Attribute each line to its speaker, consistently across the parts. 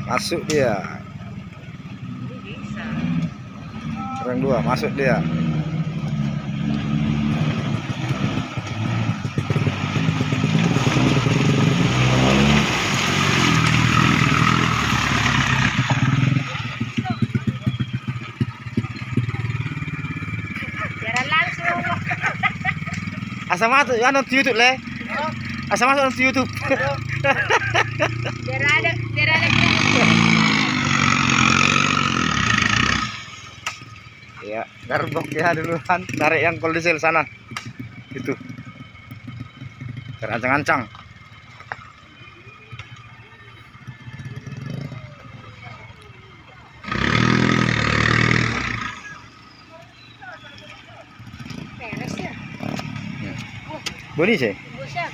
Speaker 1: Masuk dia.
Speaker 2: Bisa.
Speaker 1: Orang dua masuk dia.
Speaker 2: Jalan langsung.
Speaker 1: Asal masuk ya nonton YouTube le. Asal masuk nonton YouTube.
Speaker 2: Biar ada.
Speaker 1: Ya, garbok ya duluan. Tarik yang kol diesel sana. Itu. Terancang-ancang.
Speaker 2: Beres ya.
Speaker 1: Boni sih.
Speaker 2: Buset.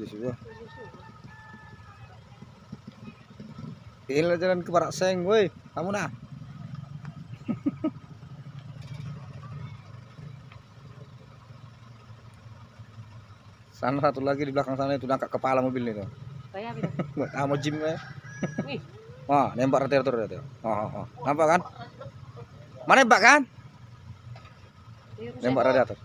Speaker 1: Sudah. Ini jalan ke Barak Seng, woi. Kamu nah. Sana satu lagi di belakang sana itu nangkap kepala mobil itu.
Speaker 2: Kayak apa?
Speaker 1: Mau gym ya.
Speaker 2: Nih.
Speaker 1: Wah, nembak radiator itu. Oh. Nampak kan? Mana nembak kan? Nembak radiator.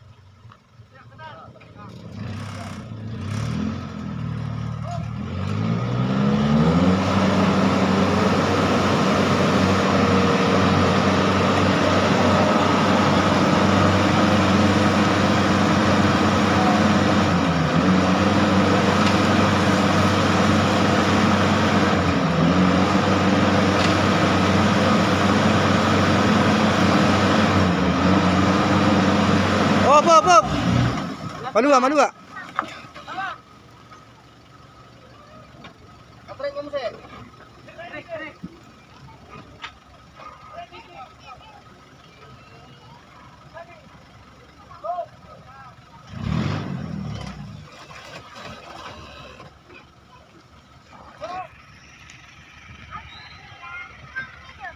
Speaker 1: Op. Malu gak?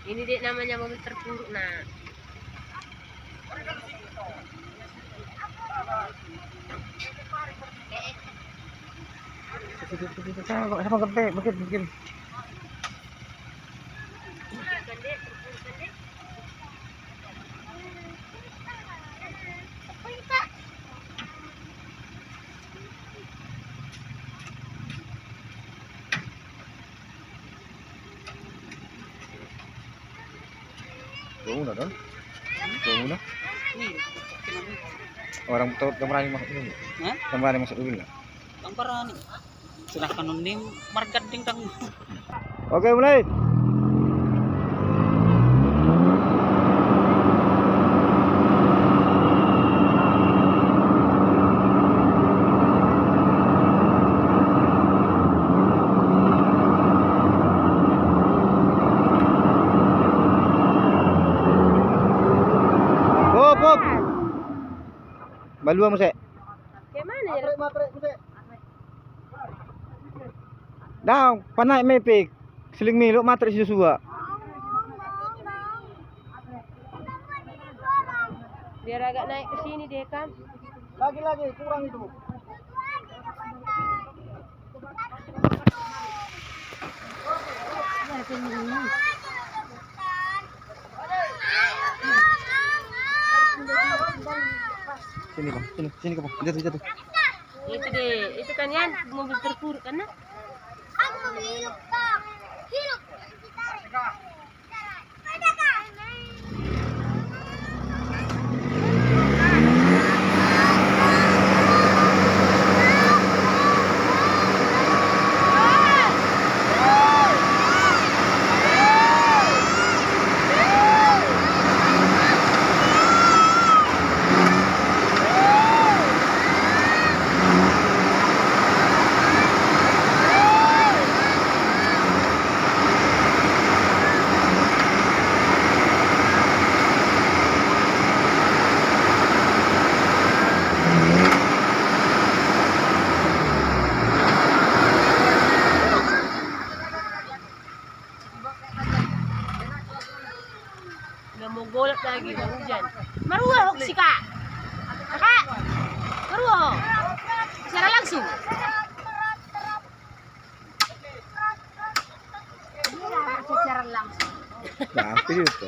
Speaker 2: Ini dek namanya mobil terpuruk nah.
Speaker 1: Sama gede, bikin. Bangun dong. Bangun. Orang betul kemarin masuk dulu. Kemarin masuk dulu lah.
Speaker 3: Ang silahkan nih market ding tang.
Speaker 1: Oke, mulai. Hop. Balua mo se.
Speaker 2: Kayak mana ya?
Speaker 1: Dah, panai mepik. Seling miluk matrik susua.
Speaker 2: Biar agak naik ke sini deh kan.
Speaker 3: Lagi kurang itu.
Speaker 1: Sini bang, sini bang, jatuh.
Speaker 2: Itu deh, itu kan Yan, mobil terpuruk kan?
Speaker 4: Aku hidup kak, hidup.
Speaker 1: Video itu.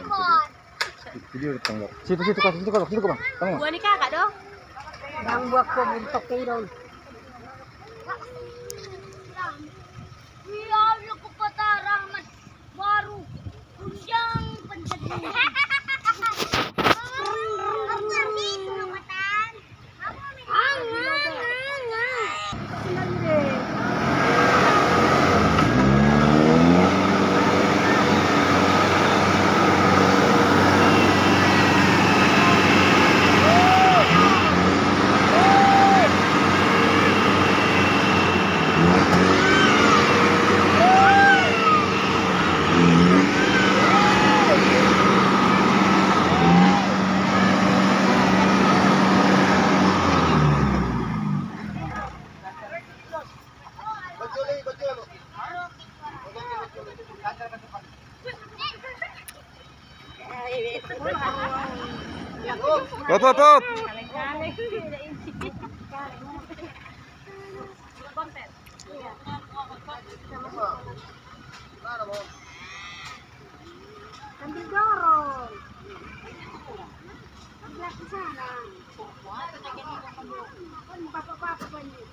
Speaker 1: Video itu Bang. Situ Bang. Bang.
Speaker 2: Buah ni kakak doh.
Speaker 4: Bang buat ko buntok kayo daw. Iya, aku kata Rahmat baru undang penjadian.
Speaker 1: Hop.
Speaker 4: Ambil dorong. Ambil ke sana. Kan bapak-bapak banyak.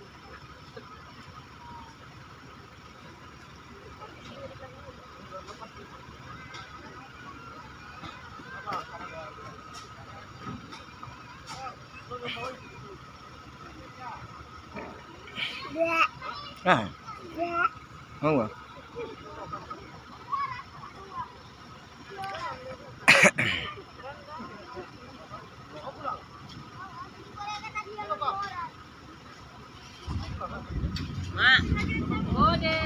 Speaker 1: Ah. Mau ah.
Speaker 2: Mak. Bode.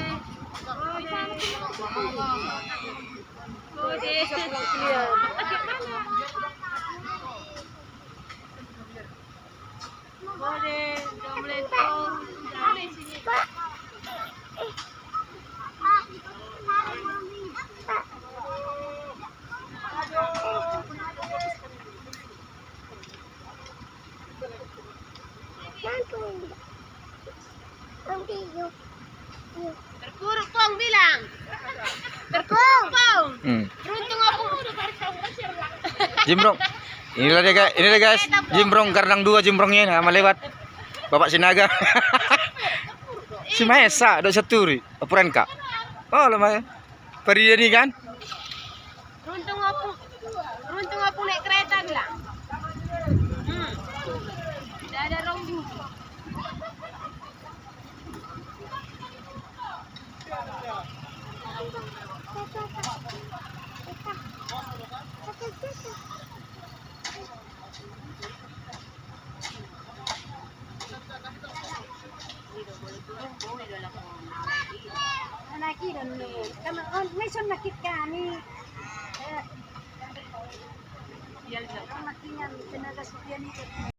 Speaker 2: Bode, domletor. Terkuruk kong bilang. Terkuruk. Beruntung aku.
Speaker 1: Jimbrong. Inilah dia guys. Jimbrong Kardang 2 Jimbrongnya sama lewat. Bapak Sinaga. Si Maesa do saturi. Apuran Kak. Oh, lemah. Pergi ini kan?
Speaker 2: Beruntung aku naik kereta bilang. Tidak ada rombu.
Speaker 4: Lagi dan kami may sunakit kami. Makinya tenaga supyan itu.